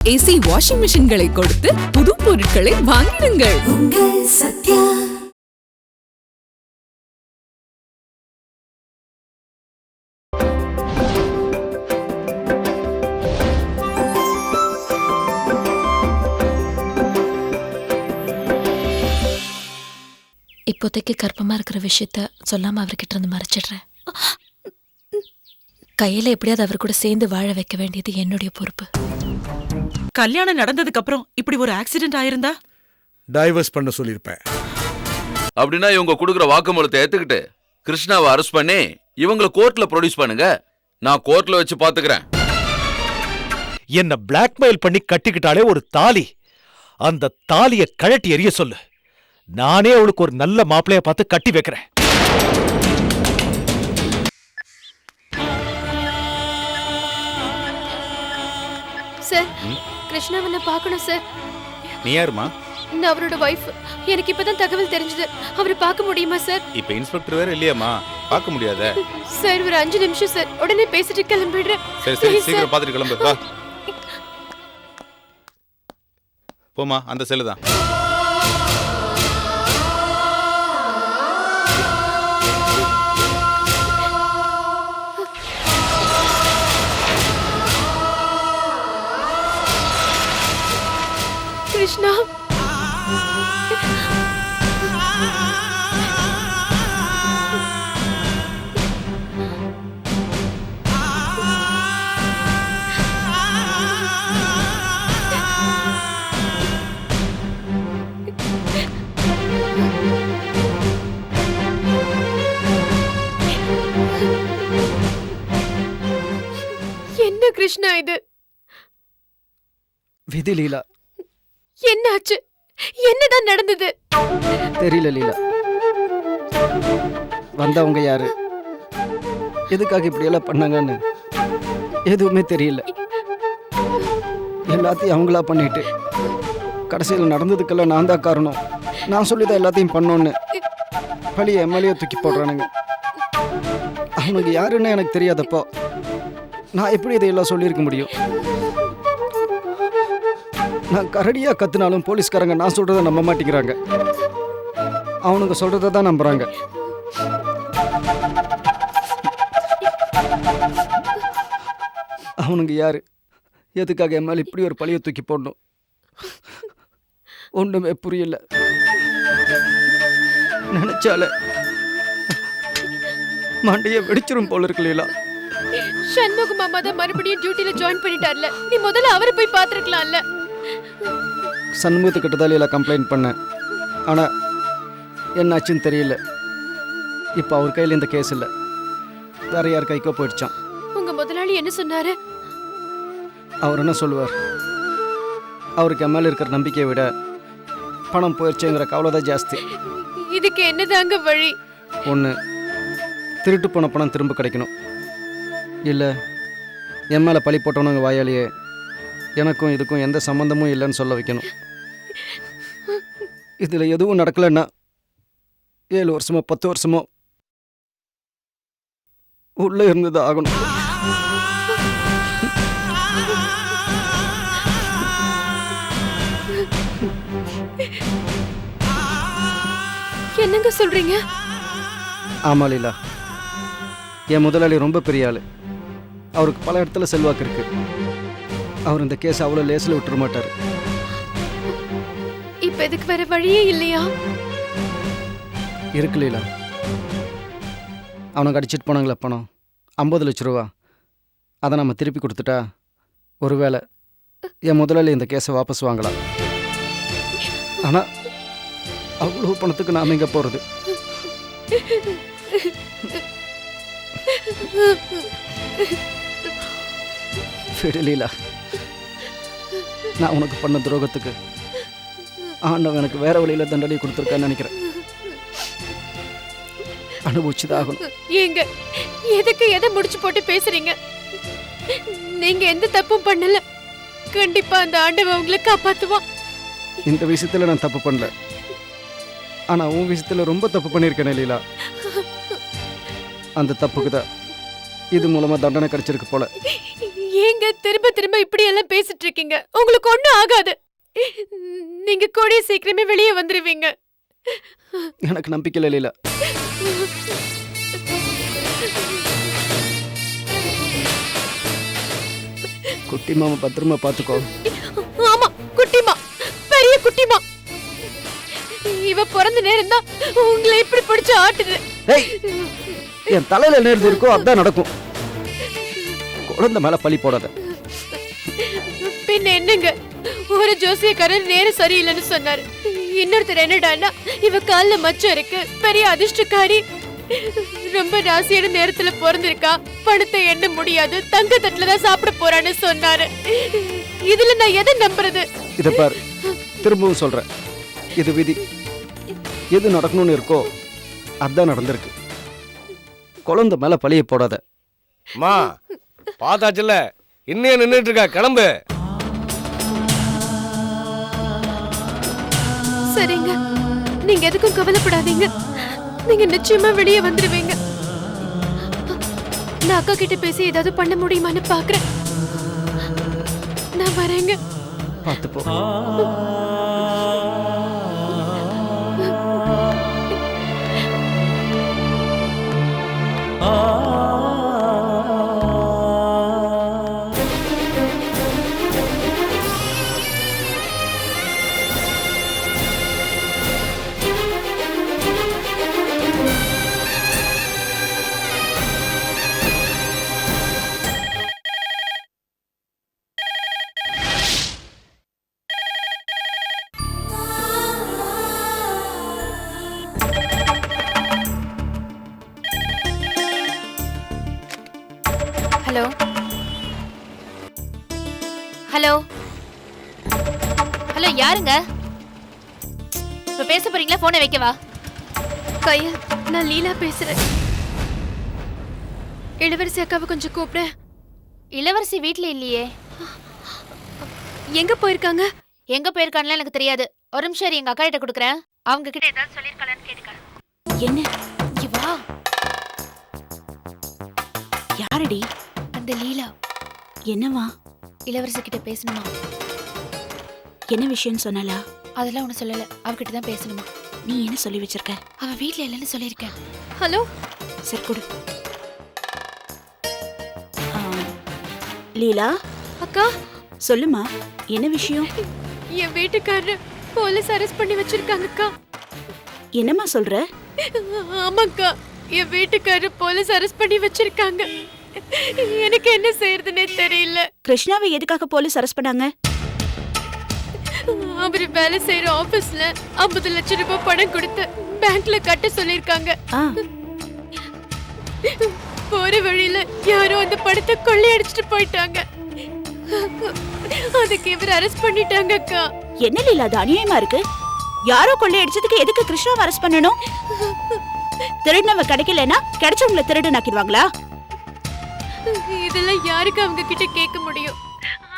AC washing மிஷின்களை கொடுத்து புது பொருட்களை வாங்கிடுங்கள். சத்யா. இப்போதைக்கு கர்ப்பமா இருக்கிற விஷயத்த சொல்லாம அவர்கிட்ட இருந்து மறைச்சிடுறேன். கையில எப்படியாவது அவர் கூட சேர்ந்து வாழ வைக்க வேண்டியது என்னுடைய பொறுப்பு. கல்யாணம் நடந்ததுக்கு அப்புறம் இப்படி ஒரு ஆக்சிடென்ட் ஆயிருந்தா டைவர்ஸ் பண்ண சொல்லிருப்பேன். அப்படின்னா இவங்க கொடுக்குற வாக்குமூலத்தை ஏத்துக்கிட்டு கிருஷ்ணாவை அரெஸ்ட் பண்ணி இவங்களை கோர்ட்ல ப்ரொடியூஸ் பண்ணுங்க. நான் கோர்ட்ல வச்சு பாத்துக்கிறேன். என்ன பிளாக்மெயில் பண்ணி கட்டிக்கிட்டாலே ஒரு தாலி, அந்த தாலிய கழட்டி எறிய சொல்லு. நானே அவளுக்கு ஒரு நல்ல மாப்பிளைய பார்த்து கட்டி வைக்கிறேன். சார், கிருஷ்ணாவனை பார்க்கணும் சார். நீ யாருமா? நான் அவரோட வைஃப். எனக்கு இப்பதான் தகவல் தெரிஞ்சது. அவரை பார்க்க முடியுமா சார்? இப்ப இன்ஸ்பெக்டர் வேற இல்லையாமா, பார்க்க முடியாத. சார், ஒரு 5 நிமிஷம் சார், உடனே பேசிட்டு கிளம்பிடுறேன். சரி சரி, சீக்கிரம் பார்த்துட்டு கிளம்பு. வா போமா, அந்த செல்லு தான். கிருஷ்ணா, என்ன கிருஷ்ணா இது? விதி லீலா. என்னாச்சு? என்னதான் நடந்தது? தெரியல லீலா. வந்தவங்க யாரு, எதுக்காக இப்படி எல்லாம் பண்ணாங்கன்னு எதுவுமே தெரியல. எல்லாத்தையும் அவங்களா பண்ணிட்டு கடைசியில் நடந்ததுக்கெல்லாம் நான் தான் காரணம், நான் சொல்லிதான் எல்லாத்தையும் பண்ணோன்னு பழிய எம்எல்ஏ தூக்கி போடுறானுங்க. அவனுக்கு யாருன்னு எனக்கு தெரியாதப்போ நான் எப்படி இதையெல்லாம் சொல்லியிருக்க முடியும்? நான் கரடியா கத்துனாலும் போலீஸ்காரங்க நான் சொல்றதை நம்ப மாட்டேங்கிறாங்க. அவனுங்க சொல்றதை தான் நம்புறாங்க. அவனுங்க யாரு, எதுக்காக என் மேல இப்படி ஒரு பழிய தூக்கி போடணும்? ஒண்ணுமே புரியல. நினைச்சால மண்டைய வெடிச்சிரும் போல இருக்கு லீலா. சண்முக மாமா தான் மறுபடியும் டியூட்டில ஜாயின் பண்ணிட்டார்ல, நீ முதல்ல அவரை போய் பாத்துருக்கலாம்ல. சண்முகத்துக்கிட்ட தான் லீலா கம்ப்ளைண்ட் பண்ணேன். ஆனா என்னாச்சுன்னு தெரியல. இப்போ அவர் கையில் இந்த கேஸ் இல்லை, வேற யார் கைக்கோ போயிடுச்சான். உங்க முதலாளி என்ன சொன்னாரு? அவர் என்ன சொல்லுவார்? அவருக்கு என் மேல இருக்கிற நம்பிக்கையை விட பணம் போயிடுச்சுங்கிற கவலை தான் ஜாஸ்தி. இதுக்கு என்னதாங்க வழி? ஒன்று, திருட்டு போன பணம் திரும்ப கிடைக்கணும். இல்லை என் மேலே பழி போட்டவனுங்க வாயாலேயே எனக்கும் இதுக்கும் எந்த சம்மந்தமும் இல்லைன்னு சொல்ல வைக்கணும். இதில் எதுவும் நடக்கலைன்னா 7 வருஷமோ 10 வருஷமோ உள்ளே இருந்தது ஆகணும். என்னங்க சொல்றீங்க? ஆமா லீலா, என் முதலாளி ரொம்ப பெரிய ஆளு. அவருக்கு பல இடத்துல செல்வாக்கு இருக்கு. அவர் இந்த கேஸ் அவ்வளோ லேசில் விட்டுற மாட்டார். இப்ப இதுக்கு வேற வழியே இல்லையா? இருக்கு லீலா. அவனுக்கு அடிச்சிட்டு போனாங்களே பணம் 50 லட்ச ரூபா, அதை நம்ம திருப்பி கொடுத்துட்டா ஒருவேளை என் முதலாளி இந்த கேஸை வாபஸ் வாங்கலாம். ஆனால் அவ்வளோ பணத்துக்கு நாம் எங்கே போகிறது? லீலா, நான் உனக்கு பண்ண துரோகத்துக்கு ஆண்டவன் எனக்கு வேற வழியில தண்டனை கொடுத்துருக்கான்னு நினைக்கிறேன். அனுபவிச்சுதான் ஆகணும். ஏங்க, எதுக்கு எதை முடிச்சு போட்டு பேசுறீங்க? நீங்க எந்த தப்பும் பண்ணல. கண்டிப்பா அந்த ஆண்டவன் உங்களை காப்பாத்துவான். இந்த விஷயத்துல நான் தப்பு பண்ணல, ஆனா உன் விஷயத்துல ரொம்ப தப்பு பண்ணிருக்கேன் லீலா. அந்த தப்புக்கு தான் இது மூலமா தண்டனை கிடைச்சிருக்கு போல. ஏங்க திரும்ப திரும்ப இப்படி எல்லாம் பேசிட்டு இருக்கீங்க? உங்களுக்கு ஒண்ணும் ஆகாது. நீங்க கூடிய சீக்கிரமே வெளியே வந்துருவீங்க. எனக்கு நம்பிக்கை இல்லை லீலா. குட்டி மாமா பத்திரமா பார்த்துக்கோ. ஆமா, குட்டிமா, பெரிய குட்டிமா. இவ பிறந்த நேரம் தான் உங்களை இப்படி பிடிச்சு ஆட்டுது. ஏய், என் தலையில என்ன இருக்கோ அதான் நடக்கும். குழந்தை மேல பழி போடாத. பின்ன என்னங்க, ஒரு ஜோசியக்காரர் நேரம் சரியில்லைன்னு சொன்னாரு. இன்னொருத்தர் என்னடான்னா, இவ கால்ல மச்சம் இருக்கு, பெரிய அதிர்ஷ்டக்காரி, ரொம்ப ராசியான நேரத்துல பிறந்திருக்கா, பணத்தை எண்ண முடியாது, தங்க தட்டுல தான் சாப்பிட போறான்னு சொன்னாரு. இதுல நான் எதை நம்புறது? இத பாரு, திரும்பவும் சொல்றேன், இது விதி. எது நடக்கணும்னு இருக்கோ அதான் நடந்திருக்கு. குழந்தை மேல பழிய போடாத. மா பார்த்தாச்சுல, இன்னும் நின்றுட்டு இருக்கா, கிளம்பு. சரிங்க, நீங்க எதுக்கும் கவலைப்படாதீங்க. நீங்க நிச்சயமா வெளியே வந்துருவீங்க. நான் அக்கா கிட்ட பேசி ஏதாவது பண்ண முடியுமான்னு பாக்குறேன். நான் வரேங்க. பார்த்து போ. ஹலோ ஹலோ ஹலோ, யாருங்க? இப்ப பேச போறீங்களா? போனை வைக்கவா? கையா, நான் லீலா பேசுறேன். இளவரசி அக்காவை கொஞ்சம் கூப்பிட. இளவரசி வீட்ல இல்லையே. எங்க போயிருக்காங்க? எங்க போயிருக்கான்லாம் எனக்கு தெரியாது. ஒரு நிமிஷம் இரு, எங்க அக்கா கிட்ட கொடுக்குறேன். அவங்க கிட்ட ஏதாவது சொல்லிருக்காளான்னு கேட்டுக்கிறேன். என்ன? இங்க வா. யாரடி? அந்த லீலா. என்னவா? இளவரசி கிட்ட பேசணுமா? என்ன விஷயம்னு சொன்னாலா? அதெல்லாம் ஒண்ணு சொல்லல, அவகிட்ட தான் பேசணுமா. நீ என்ன சொல்லி வச்சிருக்க? அவ வீட்ல இல்லைன்னு சொல்லியிருக்கேன். ஹலோ, சரி கொடு. லீலா அக்கா, சொல்லுமா, என்ன விஷயம்? என் வீட்டுக்காரர் போலீஸ் அரெஸ்ட் பண்ணி வச்சிருக்காங்க அக்கா. என்னம்மா சொல்ற? ஆமாக்கா, என் வீட்டுக்காரர் போலீஸ் அரெஸ்ட் பண்ணி வச்சிருக்காங்க. எனக்கு என்ன செய்யறதுன்னே தெரியல. கிருஷ்ணாவை எதுக்காக போலீஸ் அரெஸ்ட் பண்ணாங்க? அவரு வேலை செய்யற ஆபீஸ்ல 50 லட்சம் ரூபாய் பணம் கொடுத்து பேங்க்ல கட்ட சொல்லிருக்காங்க. போற வழியில யாரோ அந்த பணத்தை கொள்ளையடிச்சிட்டு போயிட்டாங்க. அதுக்கு இவர் அரெஸ்ட் பண்ணிட்டாங்க அக்கா. என்ன லீலா, அது அநியாயமா இருக்கு. யாரோ கொள்ளையடிச்சதுக்கு எதுக்கு கிருஷ்ணாவை அரெஸ்ட் பண்ணணும்? திருடினவ கிடைக்கலன்னா கிடைச்சவங்களை திருடுனாக்கிடுவாங்களா? இதெல்லாம் யாருக்கு அவங்க கிட்ட கேட்க முடியும்?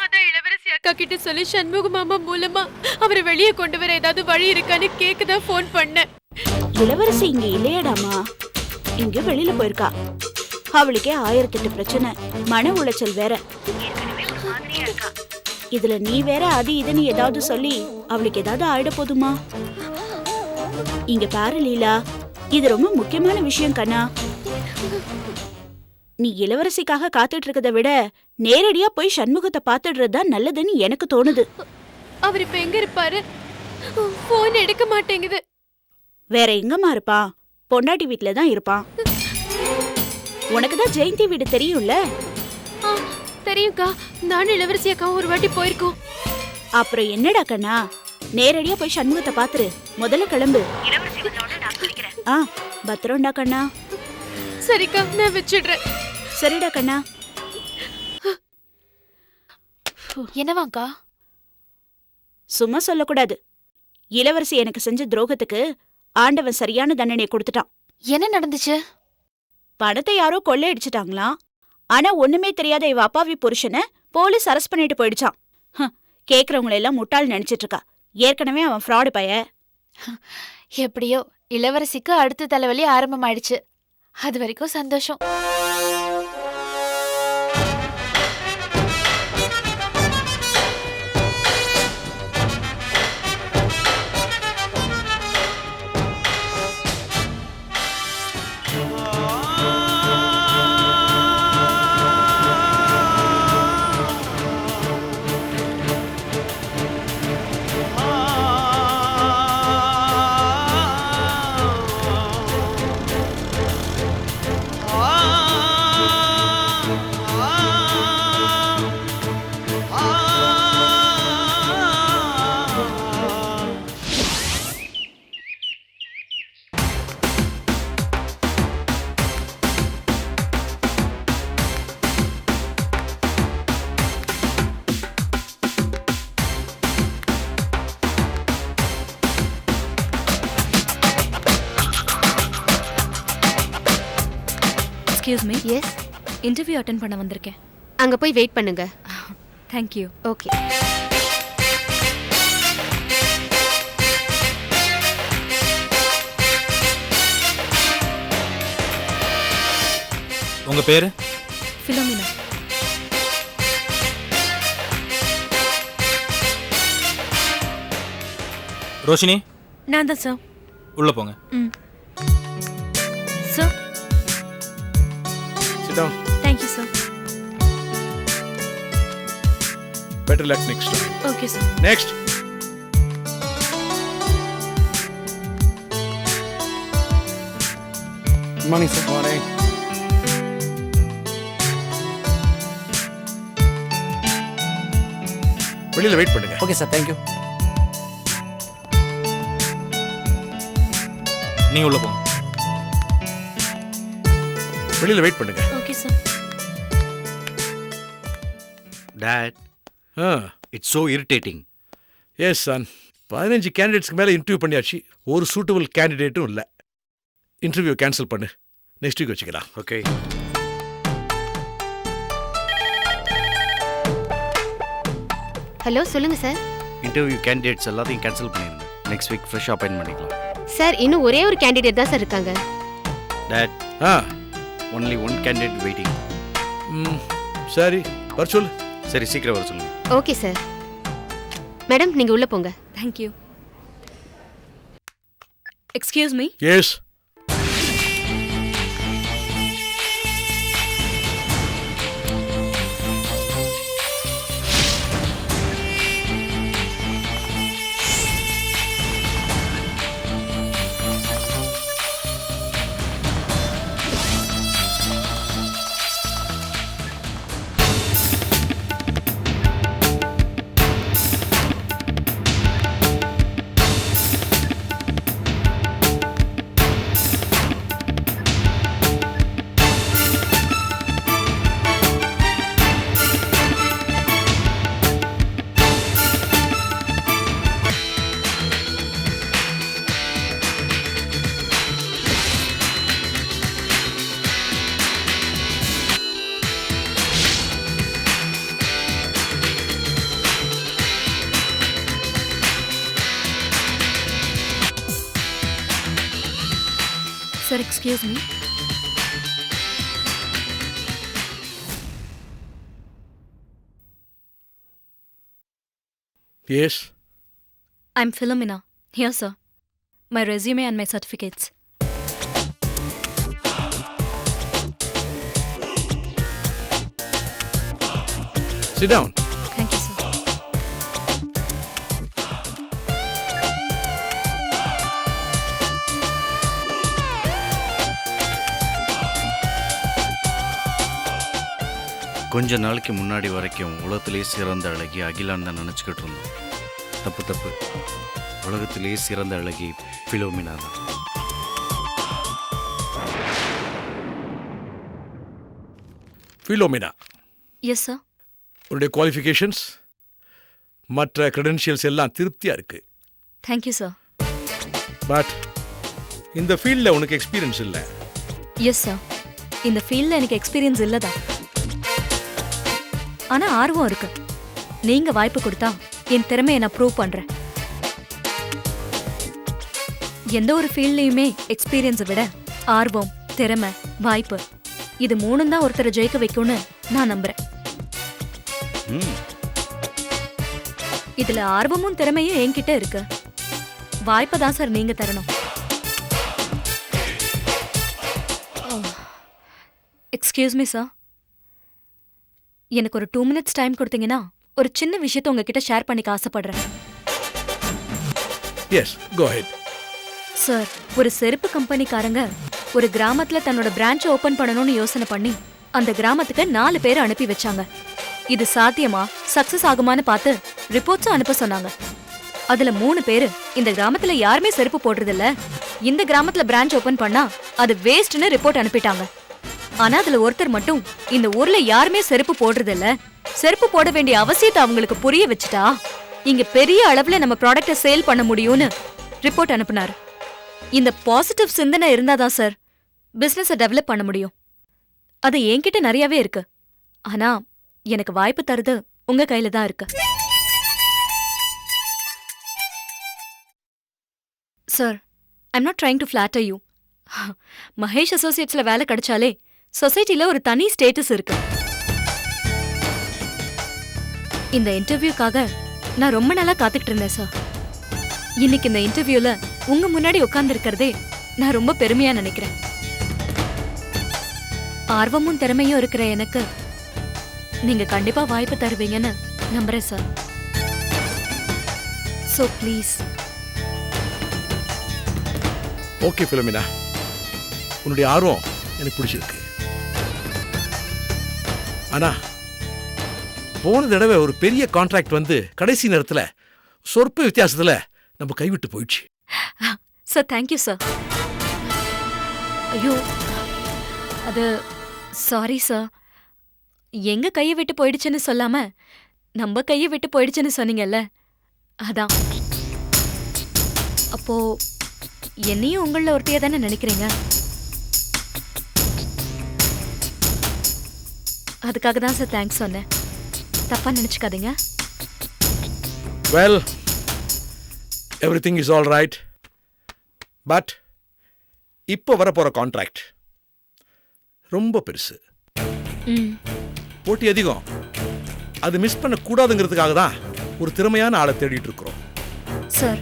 அதான் இளவரசி அக்கா கிட்ட சொல்லி சண்முக மாமா மூலமா அவரை வெளியே கொண்டு வர ஏதாவது வழி இருக்கான்னு கேக்குதான் போன் பண்ணேன். இளவரசி இங்க இல்லையடாமா, இங்க வெளியில போயிருக்கா. அவளுக்கே 1008 பிரச்சனை, மன உளைச்சல் வேற. இதுல நீ வேற அது இதுன்னு ஏதாவது சொல்லி அவளுக்கு ஏதாவது ஆயிட போதுமா? இங்க பாரு லீலா, இது ரொம்ப முக்கியமான விஷயம் கண்ணா. நீ இளவரசிக்காக காத்துட்டு இருக்கதை விட நேரடியா போய் சண்முகத்தை பாத்துடுறதுதான் நல்லதுன்னு எனக்கு தோணுது. அவர் இப்ப எங்க இருப்பாரு? போன் எடுக்க மாட்டேங்குது. வேற எங்கம்மா இருப்பான்? பொண்டாட்டி வீட்டுல தான் இருப்பான். உனக்குதான் ஜெயந்தி வீடு தெரியும்ல? தெரியும்க்கா, நானும் இளவரசி அக்காவும் ஒரு வாட்டி போயிருக்கோம். அப்புறம் என்னடா கண்ணா, நேரடியா போய் சண்முகத்தை பாத்துரு. முதல்ல கிளம்பு. பத்திரம்டா கண்ணா. சரிக்கா, நான் வச்சிடுறேன். சரிடா கண்ணா. என்னவாக்கா? சும்மா சொல்லக்கூடாது. இளவரசி எனக்கு செஞ்ச துரோகத்துக்கு ஆண்டவன் சரியான தண்டனை கொடுத்துட்டான். என்ன நடந்துச்சு? பணத்தை யாரோ கொள்ளையடிச்சிட்டாங்களாம். ஆனா ஒண்ணுமே தெரியாத இவ அப்பாவி புருஷனை போலீஸ் அரெஸ்ட் பண்ணிட்டு போயிடுச்சான். கேக்குறவங்களை எல்லாம் முட்டாள் நினைச்சிட்டு இருக்கா. ஏற்கனவே அவன் ஃப்ராடு பைய. எப்படியோ இளவரசிக்கு அடுத்த தலைவலி ஆரம்பமாயிடுச்சு. அது வரைக்கும் சந்தோஷம். Excuse me. Yes, interview attend பண்ண வந்திருக்கேன். அங்க போய் வெயிட் பண்ணுங்க. தேங்க்யூ. ஓகே. உங்க பேரு? ஃபிலோமினா. ரோஷினி, நான் தான் சார். உள்ள போங்க. Sir. Sit down. Thank you sir. Better luck next time. Okay sir. Next. Good morning sir. Morning. வெளியில வெயிட் பண்ணுங்க. Okay sir, thank you. நீங்க உள்ள போங்க. வெளியில வெயிட் பண்ணுங்க. Okay sir. Dad, it's so irritating. Yes son, 15 கேண்டிடேட்ஸ்க்கு மேலே இன்டர்வியூ பண்ணியாச்சு. ஒரு சூட்டபிள் கேண்டிடேட்டும் இல்லை. இன்டர்வியூ கேன்சல் பண்ணு, நெக்ஸ்ட் வீக் வச்சுக்கலாம். Okay. ஹலோ, சொல்லுங்க சார். இன்டர்வியூ கேண்டிடேட்ஸ் எல்லாத்தையும் கேன்சல் பண்ணிருங்க. நெக்ஸ்ட் வீக் ஃப்ரெஷ் அப்பாயின்ட் பண்ணிக்கலாம். சார், இன்னும் ஒரே ஒரு கேண்டிடேட் தான் சார் இருக்காங்க. Dad, ஆ, only one candidate waiting. சரி, வர சொல்லு. சரி, சீக்கிரம் வர சொல்லுங்க. Okay sir. மேடம், நீங்க உள்ள போங்க. Thank you. Excuse me. Yes. Sir, excuse me. Yes. I'm Philomena. Here, sir. My resume and my certificates. Sit down. Thank you, sir. கொஞ்ச நாளைக்கு முன்னாடி வரைக்கும் உலகத்திலேயே சிறந்த அழகி அகிலான்னு தான் நினச்சிக்கிட்டு இருந்தோம். தப்பு. உலகத்திலேயே சிறந்த அழகி ஃபிலோமினா தான். Philomena, yes sir. உன்னுடைய குவாலிஃபிகேஷன்ஸ் மற்ற கிரெடென்ஷியல்ஸ் எல்லாம் திருப்தியாக இருக்கு. Thank you sir. பட் இந்த ஃபீல்டில் உனக்கு எக்ஸ்பீரியன்ஸ் இல்லை. Yes sir. இந்த ஃபீல்டில் எனக்கு எக்ஸ்பீரியன்ஸ் இல்லை தான். ஆனால் ஆர்வம் இருக்கு. நீங்கள் வாய்ப்பு கொடுத்தா என் திறமையை நான் ப்ரூவ் பண்ணுறேன். எந்த ஒரு ஃபீல்ட்லையுமே எக்ஸ்பீரியன்ஸை விட ஆர்வம், திறமை, வாய்ப்பு இது மூணும் தான் ஒருத்தரை ஜெயிக்க வைக்கும்னு நான் நம்புறேன். இதுல ஆர்வமும் திறமையும் என்கிட்ட இருக்கு. வாய்ப்பை தான் சார் நீங்க தரணும். Excuse me sir. எனக்கு ஒரு 2 minutes டைம் கொடுத்தீங்கன்னா ஒரு சின்ன விஷயத்தை உங்ககிட்ட ஷேர் பண்ணிக்க ஆசைப்படுறேன். எஸ், கோ ஹெட். சார், ஒரு செருப்பு கம்பெனிக்காரங்க ஒரு கிராமத்துல தன்னோட பிரான்ச் ஓபன் பண்ணணும்னு யோசனை பண்ணி அந்த கிராமத்துக்கு 4 பேரை அனுப்பி வச்சாங்க. இது சாத்தியமா, சக்சஸ் ஆகுமான்னு பார்த்து ரிப்போர்ட்ஸும் அனுப்ப சொன்னாங்க. அதுல 3 பேரு இந்த கிராமத்துல யாருமே செருப்பு போடுறதில்ல, இந்த கிராமத்துல பிரான்ச் ஓபன் பண்ணா அது வேஸ்ட்னு ரிப்போர்ட் அனுப்பிட்டாங்க. ஆனா அதுல ஒருத்தர் மட்டும் இந்த ஊர்ல யாருமே செருப்பு போடுறதில்ல, செருப்பு போட வேண்டிய அவசியத்தை அவங்களுக்கு புரிய வச்சுட்டா இங்க பெரிய அளவுல நம்ம ப்ராடக்ட சேல் பண்ண முடியும்னு ரிப்போர்ட் அனுப்புனாரு. இந்த பாசிட்டிவ் சிந்தனை இருந்தாதான் சார் பிசினஸை டெவலப் பண்ண முடியும். அது என்கிட்ட நிறையவே இருக்கு. ஆனா எனக்கு வாய்ப்பு தருது உங்க கையில தான் இருக்கு. Sir, I'm not trying to flatter you. Mahesh அசோசியேட்ஸ்ல வேலை கிடைச்சாலே சொசைட்டில ஒரு தனி ஸ்டேட்டஸ் இருக்கு. இந்த இன்டர்வியூக்காக நான் ரொம்ப நாளா காத்துக்கிட்டு இருந்தேன் சார். இன்னைக்கு இந்த இன்டர்வியூல உங்க முன்னாடி உட்கார்ந்து இருக்கிறதே நான் ரொம்ப பெருமையா நினைக்கிறேன். ஆர்வமும் திறமையும் இருக்கிற எனக்கு நீங்க கண்டிப்பா வாய்ப்பு தருவீங்கன்னு நம்புறேன் sir. So please. Okay Philomena, உன்னுடைய ஆர்வம் எனக்கு பிடிச்சிருக்கு. ஆனா போன தடவை ஒரு பெரிய கான்ட்ராக்ட் வந்து கடைசி நேரத்துல சொற்ப வித்தியாசத்துல நம்ம கைவிட்டு போயிடுச்சு. Sir thank you sir. ஐயோ அது சாரி சார். எங்க கையை விட்டு போயிடுச்சுன்னு சொல்லாம நம்ம கையை விட்டு போயிடுச்சுன்னு சொன்னீங்கல்ல, அதான். அப்போ என்னையும் உங்கள ஒருத்தையா தானே நினைக்கிறீங்க? அதுக்காக தான் சார் தேங்க்ஸ் சொன்னேன். தப்பா நினைச்சுக்காதீங்க. Well, everything is all right. But இப்போ வரப்போற கான்ட்ராக்ட் ரொம்ப பெருசு, போட்டி அதிகம். அது மிஸ் பண்ண கூடாதுங்கிறதுக்காக தான் ஒரு திறமையான ஆளை தேடிட்டு இருக்கிறோம். சார்,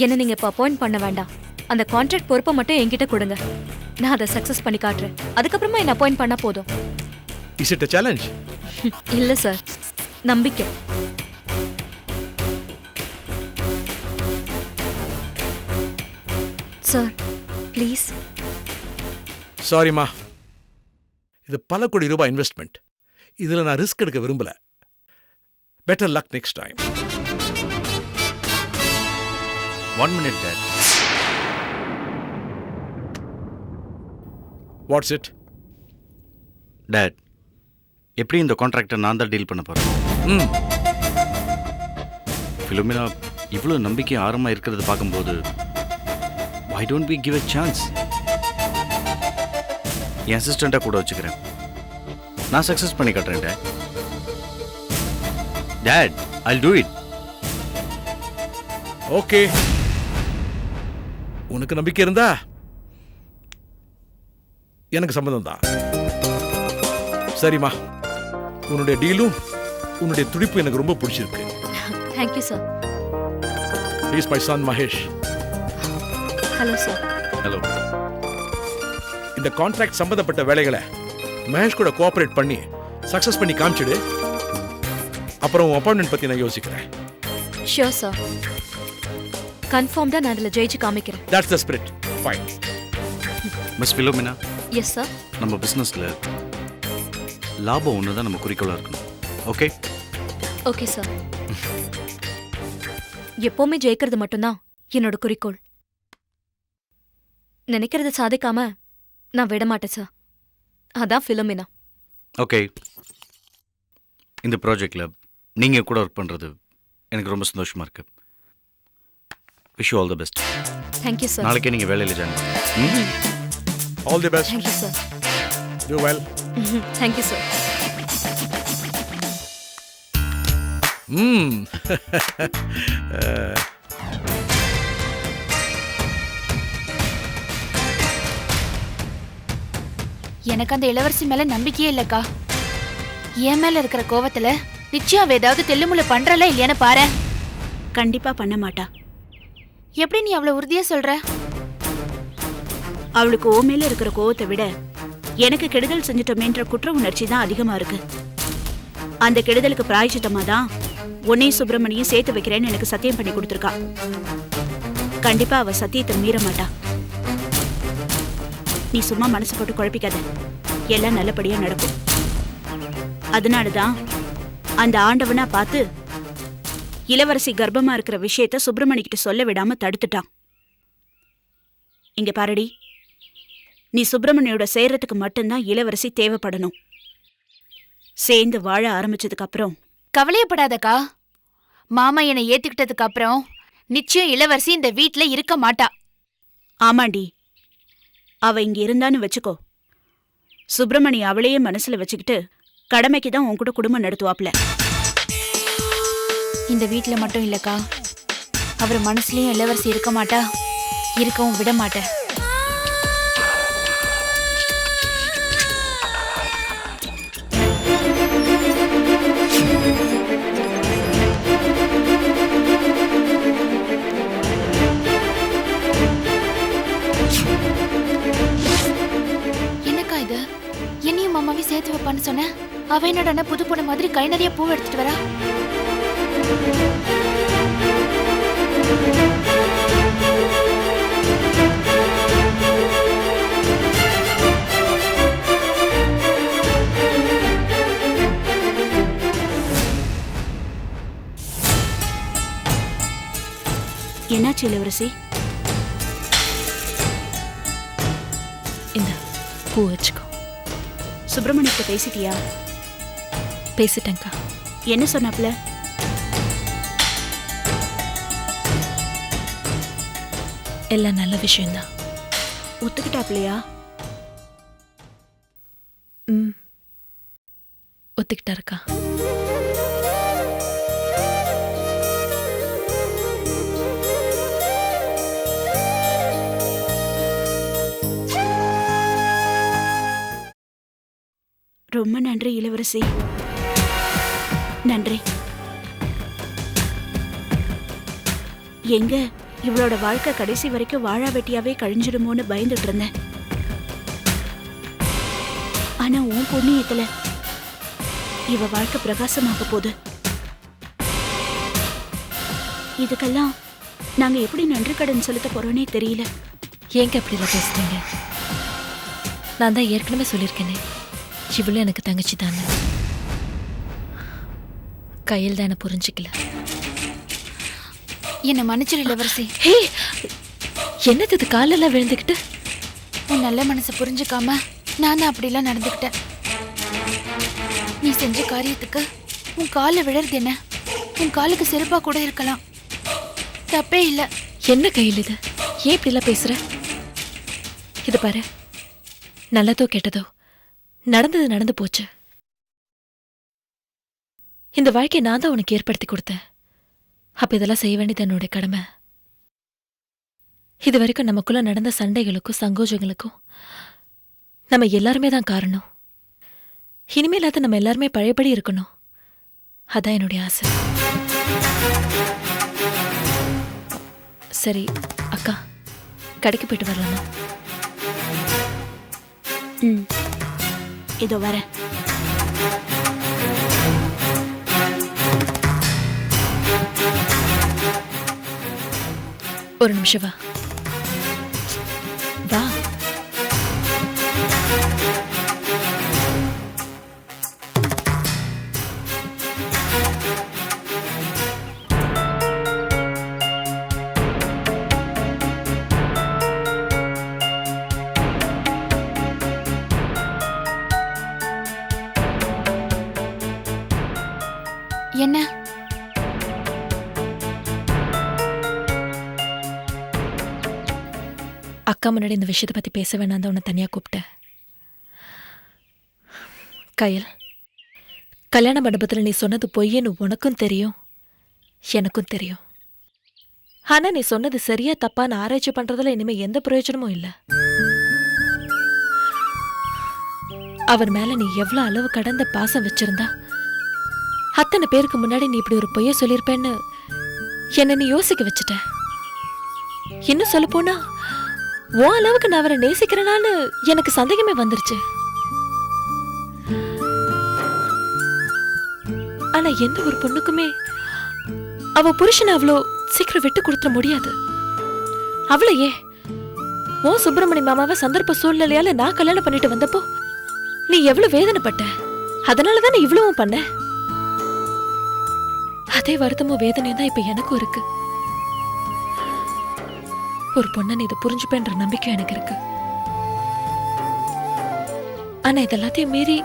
என்ன நீங்க இப்ப அப்பாயிண்ட் பண்ண வேண்டாம். அந்த கான்ட்ராக்ட் பொறுப்பை மட்டும் என்கிட்ட கொடுங்க. நான் அதை சக்சஸ் பண்ணி காட்டுறேன். அதுக்கப்புறமா என்ன அப்பாயிண்ட் பண்ணா போதும். Is it a challenge? இல்ல சார், நம்பிக்கை. Sir please. சாரிம்மா, இது பல கோடி ரூபாய் இன்வெஸ்ட்மெண்ட். இதுல நான் ரிஸ்க் எடுக்க விரும்பல. Better luck next time. 1 minute, Dad. Watts it? Dad, எப்படி இந்த கான்ட்ராக்டை நான் தான் டீல் பண்ண போறேன். பிலோமினா இவ்வளோ நம்பிக்கை ஆரமா இருக்கிறது பார்க்கும்போது why don't we give a chance? என் அசிஸ்டண்டா கூட வச்சுக்கிறேன். நான் சக்சஸ் பண்ணி காட்டுறேன். Dad, I'll do it. Okay, உனக்கு நம்பிக்கை இருந்தா எனக்கு சம்மதம் தான். சரிம்மா, உன்னுடைய டீலும் உன்னுடைய துடிப்பு எனக்கு ரொம்ப பிடிச்சிருக்கு. Thank you sir. He is my son Mahesh. Hello sir. Hello. இந்த கான்ட்ராக்ட் சம்பந்தப்பட்ட வேலைகளை மகேஷ் கூட கோஆபரேட் பண்ணி சக்சஸ் பண்ணி காமிச்சிடு. அப்புறம் உன் அப்பாயின்மெண்ட் பத்தி நான் யோசிக்கிறேன். Sure sir. கன்ஃபார்ம்டா நான் அதில் ஜெயிச்சு காமிக்கிறேன். That's the spirit. Fine. Miss Philomena, yes sir. நம்ம பிஸ்னஸில் லாபம் ஒன்று தான் நம்ம குறிக்கோளாக இருக்கணும். ஓகே? Okay sir. எப்பவுமே ஜெயிக்கிறது மட்டும்தான் என்னோட குறிக்கோள். நினைக்கிறத சாதிக்காம நான் விட மாட்டேன் சார். அதான் பிலோமினா. ஓகே, இந்த ப்ராஜெக்டில் நீங்கள் கூட ஒர்க் பண்ணுறது எனக்கு ரொம்ப சந்தோஷமாக இருக்கு. Wish you all the best. Thank you sir. நாளைக்கே நீங்கள் வேலையில் ஜாயின் பண்ணுங்க. All the best. Thank you sir. Do well. Thank you sir. எனக்கு அந்த இளவரசி மேல நம்பிக்கையே இல்லக்கா. என் மேல இருக்கிற கோவத்துல நிச்சயம் அவ ஏதாவது தெல்லுமுள்ள பண்றல இல்லையான்னு பாரு. கண்டிப்பா பண்ண மாட்டா. எப்படி நீ அவ்வளவு உறுதியா சொல்ற? அவளுக்கு ஓ மேல இருக்கிற கோவத்தை விட எனக்கு கெடுதல் செஞ்சிட்டோமேன்ற குற்ற உணர்ச்சி தான் அதிகமா இருக்கு. அந்த கெடுதலுக்கு பிராயச்சித்தமா தான் உன்னையும் சுப்பிரமணியும் சேர்த்து வைக்கிறேன்னு எனக்கு சத்தியம் பண்ணி கொடுத்துருக்கா. கண்டிப்பா அவ சத்தியத்தை மீற மாட்டா. நீ சும்மா மனசு போட்டு குழப்பிக்காத. எல்லாம் நல்லபடியா நடக்கும். அதனாலதான் அந்த ஆண்டவனா பார்த்து இளவரசி கர்ப்பமா இருக்கிற விஷயத்த சுப்பிரமணிக்கிட்ட சொல்ல விடாம தடுத்துட்டான். இங்க பாரடி, நீ சுப்பிரமணியோட சேர்றதுக்கு மட்டும்தான் இளவரசி தேவைப்படணும். சேர்ந்து வாழ ஆரம்பிச்சதுக்கு அப்புறம் கவலையப்படாதக்கா. மாமா என்னை ஏத்துக்கிட்டதுக்கு அப்புறம் நிச்சயம் இளவரசி இந்த வீட்ல இருக்க மாட்டா. ஆமாண்டி, அவ இங்க இருந்தான்னு வச்சுக்கோ, சுப்பிரமணி அவளையே மனசுல வச்சுக்கிட்டு கடமைக்கு தான் உன் கூட குடும்பம் நடத்துவாப்ல. இந்த வீட்ல மட்டும் இல்லக்கா, அவர் மனசுலயும் இளவரசி இருக்க மாட்டா, இருக்கவும் விட மாட்டேன். என்னக்கா இது? என்னையும் மாமாவையும் சேர்த்து வைப்பான்னு சொன்ன, அவ என்னடா புது பொண்ணு மாதிரி கை நிறைய பூ எடுத்துட்டு வரா. என்னாச்சு இளவரசி? இந்த பூ வச்சுக்கோ. சுப்பிரமணியத்தை பேசிட்டியா? பேசிட்டேங்க்கா. என்ன சொன்னாப்ல? எல்லாம் நல்ல விஷயம்தான். ஒத்துக்கிட்டாப்லையா? ஒத்துக்கிட்டாருக்கா. ரொம்ப நன்றி இளவரசி, நன்றி. எங்க இவளோட வாழ்க்கை கடைசி வரைக்கும் வாழா வெட்டியாவே கழிஞ்சிடுமோன்னு பயந்துட்டு இருந்தேன். ஆனா உன் புண்ணியத்துல இவ வாழ்க்கை பிரகாசமாக போகுது. இதுக்கெல்லாம் நாங்க எப்படி நன்றி கடன் செலுத்த போறோன்னே தெரியல. ஏங்க அப்படிலாம் பேசுறீங்க? நான் தான் ஏற்கனவே சொல்லியிருக்கேனே, இவளும் எனக்கு தங்கச்சி தானே. கையில் தான் என்ன புரிஞ்சுக்கல. என்ன மன்னிச்சிரு இளவரசி. ஹே, என்னது இது காலெல்லாம் விழுந்துக்கிட்டு? உன் நல்ல மனசை புரிஞ்சுக்காம நான் தான் அப்படிலாம் நடந்துக்கிட்டேன். நீ செஞ்ச காரியத்துக்கு உன் காலில் விழறது என்ன? உன் காலுக்கு செருப்பா கூட இருக்கலாம், தப்பே இல்லை. என்ன கையில் இது? ஏன் இப்படிலாம் பேசுற? இது பாரு, நல்லதோ கெட்டதோ நடந்தது நடந்து போச்சு. இந்த வாழ்க்கையை நான் தான் உனக்கு ஏற்படுத்தி கொடுத்தேன். அப்ப இதெல்லாம் செய்ய வேண்டியது என்னுடைய கடமை. இது வரைக்கும் நமக்குள்ள நடந்த சண்டைகளுக்கும் சங்கோஜங்களுக்கும் நம்ம எல்லாருமே தான் காரணம். இனிமேல் அது நம்ம எல்லாருமே பழையபடி இருக்கணும். அதான் என்னுடைய ஆசை. சரி அக்கா, கடைக்கு போயிட்டு வரலாமா? இதோ வரேன். ஒரு நிமிஷம் வா. வா. என்ன? அக்கா முன்னாடி இந்த விஷயத்தை பத்தி பேச வேணாம் தான் உன்னை தனியா கூப்பிட்டேன். கயல், கல்யாண மண்டபத்தில் நீ சொன்னது பொய்யன்னு உனக்கும் தெரியும், எனக்கும் தெரியும். ஆனா நீ சொன்னது சரியா தப்பான்னு ஆராய்ச்சி பண்றதுல இனிமே எந்த பிரயோஜனமும் இல்ல. அவர் மேல நீ எவ்வளவு அளவு கடந்த பாசம் வச்சிருந்தா அத்தனை பேருக்கு முன்னாடி நீ இப்படி ஒரு பொய்ய சொல்லியிருப்பேன்னு என்ன நீ யோசிக்க வச்சுட்ட. இன்னும் சொல்ல போனா உன் அளவுக்கு நான் அவரை நேசிக்கிறேனான்னு எனக்கு சந்தேகமே வந்துருச்சு. ஆனா எந்த ஒரு பொண்ணுக்குமே அவ புருஷனை அவ்வளோ சீக்கிரம் விட்டு கொடுத்துட முடியாது. அவளையே உன் சுப்பிரமணிய மாமாவை சந்தர்ப்ப சூழ்நிலையால நான் கல்யாணம் பண்ணிட்டு வந்தப்போ நீ எவ்வளவு வேதனைப்பட்ட. அதனாலதான் நான் இவ்வளவும் பண்ண. அதே வருத்தமும் வேதனையும் தான் இப்ப எனக்கும் இருக்கு. ஒரு பொண்ணை நீ இதை புரிஞ்சுப்பேன்ற நம்பிக்கை எனக்கு இருக்கு. ஆனா இதெல்லாத்தையும் மீறி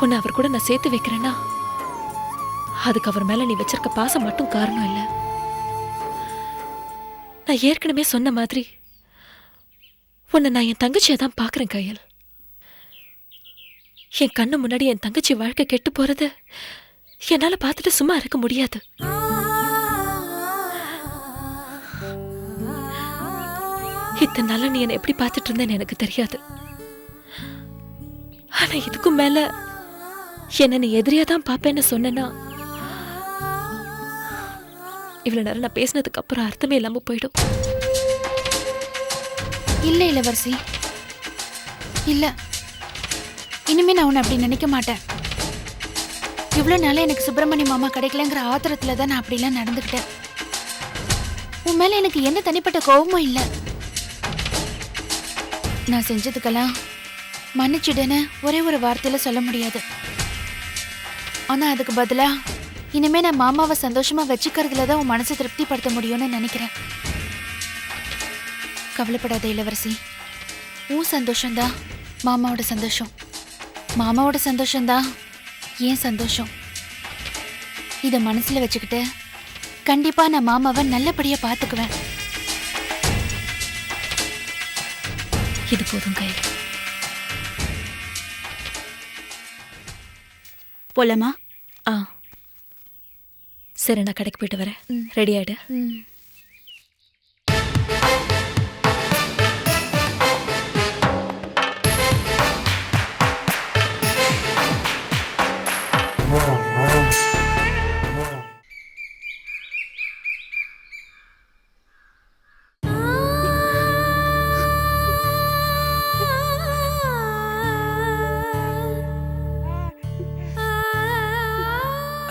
உன்னை அவர் கூட நான் சேர்த்து வைக்கிறேன்னா அதுக்கு அவர் மேல நீ வச்சிருக்க பாசம் மட்டும் காரணம் இல்ல. நான் ஏற்கனவே சொன்ன மாதிரி உன்னை நான் என் தங்கச்சியை தான் பாக்குறேன் கயல். என் கண்ணு முன்னாடி என் தங்கச்சி வாழ்க்கை கெட்டு போறது என்னால பார்த்துட்டு சும்மா இருக்க முடியாது. இத்தனை நாளா நீ என்னை எப்படி பார்த்துட்டு இருந்தேன்னு எனக்கு தெரியாது. ஆனா இதுக்கும் மேல என்ன நீ எதிரியா தான் பாப்பேன்னு சொன்னா இவ்வளவு நேரம் நான் பேசினதுக்கு அப்புறம் அர்த்தமே இல்லாம போயிடும். இல்ல இளவரசி, இல்ல, இனிமே நான் உன்னை அப்படி நினைக்க மாட்டேன். இவ்வளவு நாளே எனக்கு சுப்பிரமணிய மாமா கிடைக்கலங்கிற ஆத்திரத்துல தான் நான் அப்படிலாம் நடந்துக்கிட்டேன். உன் மேல எனக்கு எந்த தனிப்பட்ட கோபமும் இல்லை. நான் செஞ்சதுக்கெல்லாம் மன்னிச்சுடுன்னு ஒரே ஒரு வார்த்தையில சொல்ல முடியாது. ஆனா அதுக்கு பதிலா இனிமே நான் மாமாவை சந்தோஷமா வச்சுக்கிறதுல தான் உன் மனசை திருப்திப்படுத்த முடியும்னு நினைக்கிறேன். கவலைப்படாத இளவரசி, உன் சந்தோஷம்தான் மாமாவோட சந்தோஷம், மாமாவோட சந்தோஷம்தான் ஏன் சந்தோஷம். இத மனசுல வச்சுக்கிட்டு கண்டிப்பா நான் மாமாவை நல்லபடியா பாத்துக்குவேன். இது போதும் கயல். போலாமா? சரி, நான் கடைக்கு போயிட்டு வரேன். ரெடி ஆயிடு.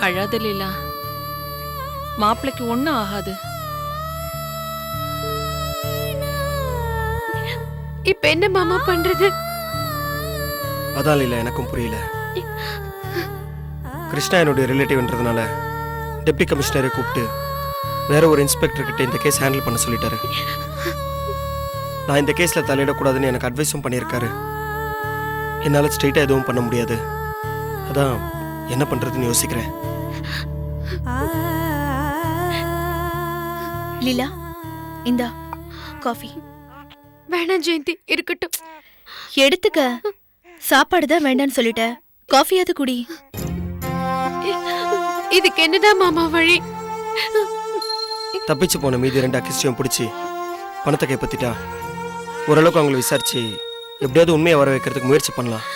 அழாத லீலா, மாப்பிளைக்கு ஒண்ணும் ஆகாது. இப்ப என்ன மாமா பண்றது? அதான் இல்லை, எனக்கும் புரியல. கிருஷ்ணா என்னுடைய ரிலேட்டிவ்ன்றதுனால டெப்டி கமிஷனரை கூப்பிட்டு வேற ஒரு இன்ஸ்பெக்டர் கிட்ட இந்த கேஸ் ஹேண்டில் பண்ண சொல்லிட்டாரு. நான் இந்த கேஸ்ல தலையிடக்கூடாதுன்னு எனக்கு அட்வைஸும் பண்ணியிருக்காரு. என்னால் ஸ்ட்ரெயிட்டாக எதுவும் பண்ண முடியாது. அதான் என்ன பண்றதுன்னு யோசிக்கிறேன். லீலா, இந்தா காஃபி. வேணாம் ஜெயந்தி, இருக்கட்டும். எடுத்துக்க. சாப்பாடு தான் வேண்டான்னு சொல்லிட்ட, காஃபியாவது குடி. இதுக்கு என்னதான் மாமா வழி? தப்பிச்சு போன மீதி 2 அக்கிஸ்டையும் பிடிச்சி பணத்தை கைப்பற்றிட்டா ஓரளவுக்கு அவங்களை விசாரிச்சு எப்படியாவது உண்மையை வர வைக்கிறதுக்கு முயற்சி பண்ணலாம்.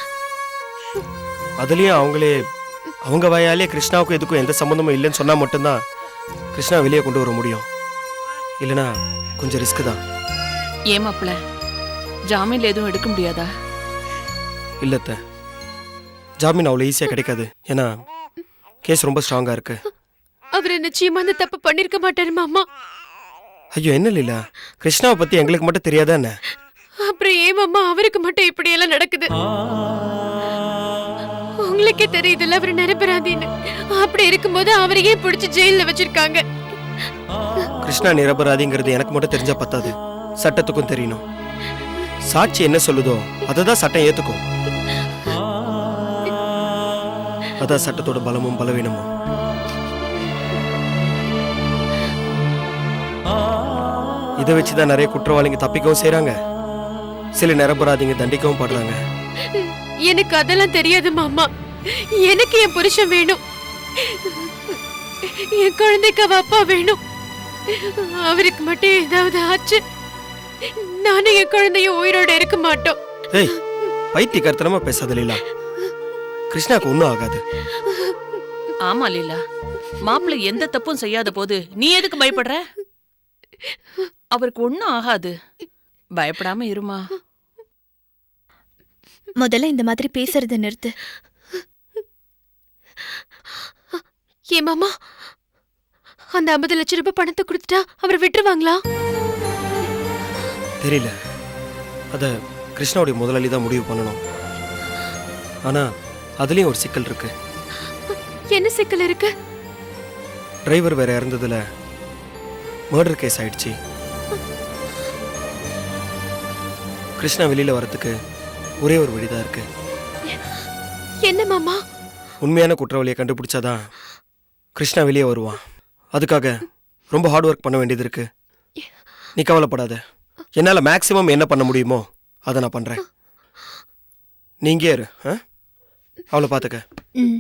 அதுலேயும் அவங்களே அவங்க வாயாலே கிருஷ்ணாவுக்கும் எதுக்கும் எந்த சம்மந்தமும் இல்லைன்னு சொன்னால் மட்டும்தான் கிருஷ்ணா வெளியே கொண்டு வர முடியும். இல்லைனா கொஞ்சம் ரிஸ்க் தான். ஏன் மாப்பிள்ள, ஜாமீன்ல எதுவும் எடுக்க முடியாதா? இல்லத்த, ஜாமீன் அவ்வளோ ஈஸியாக கிடைக்காது. ஏன்னா கேஸ் ரொம்ப ஸ்ட்ராங்காக இருக்கு. அவரை நிச்சயமா அந்த தப்பு பண்ணிருக்க மாட்டாரு மாமா. ஐயோ, என்ன லீலா, கிருஷ்ணாவை பற்றி எங்களுக்கு மட்டும் தெரியாதா என்ன? அப்புறம் ஏன் மாமா அவருக்கு மட்டும் இப்படி எல்லாம் நடக்குது? உங்களுக்கே தெரியுதுல்ல அவர் நிரபராதின்னு. அப்படி இருக்கும்போது அவரையே பிடிச்சு ஜெயில வச்சிருக்காங்க. கிருஷ்ணா நிரபராதிங்கிறது எனக்கு மட்டும் தெரிஞ்சா பத்தாது, சட்டத்துக்கும் தெரியணும். சாட்சி என்ன சொல்லுதோ அதை தான் சட்டம் ஏத்துக்கும். அதான் சட்டத்தோட பலமும் பலவீனமும். இதை வச்சுதான் நிறைய குற்றவாளிங்க தப்பிக்கவும் செய்றாங்க, சில நிரபராதிங்க தண்டிக்கவும் படுறாங்க. எனக்கு அதெல்லாம் தெரியாது மாமா. எனக்கு என் புருஷன் வேணும், என் குழந்தைக்கு அவ அப்பா வேணும். அவருக்கு மட்டும் ஏதாவது ஆச்சு, நானும் என் குழந்தைய உயிரோட இருக்க மாட்டோம். ஏய், பைத்தியக்காரத்தனமா பேசாத லீலா, கிருஷ்ணாக்கு ஒன்றும் ஆகாது. ஆமா லீலா, மாப்பிள்ளை எந்த தப்பும் செய்யாத போது நீ எதுக்கு பயப்படுற? அவருக்கு ஒண்ணும் ஆகாது, பயப்படாம இருமா. முதல்ல இந்த மாதிரி பேசுறத நிறுத்து. ஏ மாமா, அந்த 50 லட்சம் ரூபாய் பணத்தை கொடுத்துட்டா அவரை விட்டுருவாங்களா? தெரியல, அத கிருஷ்ணாவுடைய முதலாளி தான் முடிவு பண்ணணும். ஆனா அதுலயும் ஒரு சிக்கல் இருக்கு. என்ன சிக்கல் இருக்கு? டிரைவர் வேற இறந்ததுல மர்டர் கேஸ் ஆயிடுச்சு. கிருஷ்ணா வெளியில வரதுக்கு ஒரே ஒரு வழிதான் இருக்கு. என்ன மாமா? உண்மையான குற்றவாளியை கண்டுபிடிச்சாதான் கிருஷ்ணா வெளியே வருவான். அதுக்காக ரொம்ப ஹார்ட் ஒர்க் பண்ண வேண்டியது இருக்கு. நீ கவலைப்படாத, என்னால் மேக்சிமம் என்ன பண்ண முடியுமோ அதை நான் பண்றேன். நீங்க இரு, அவளை பார்த்துக்க. ம்.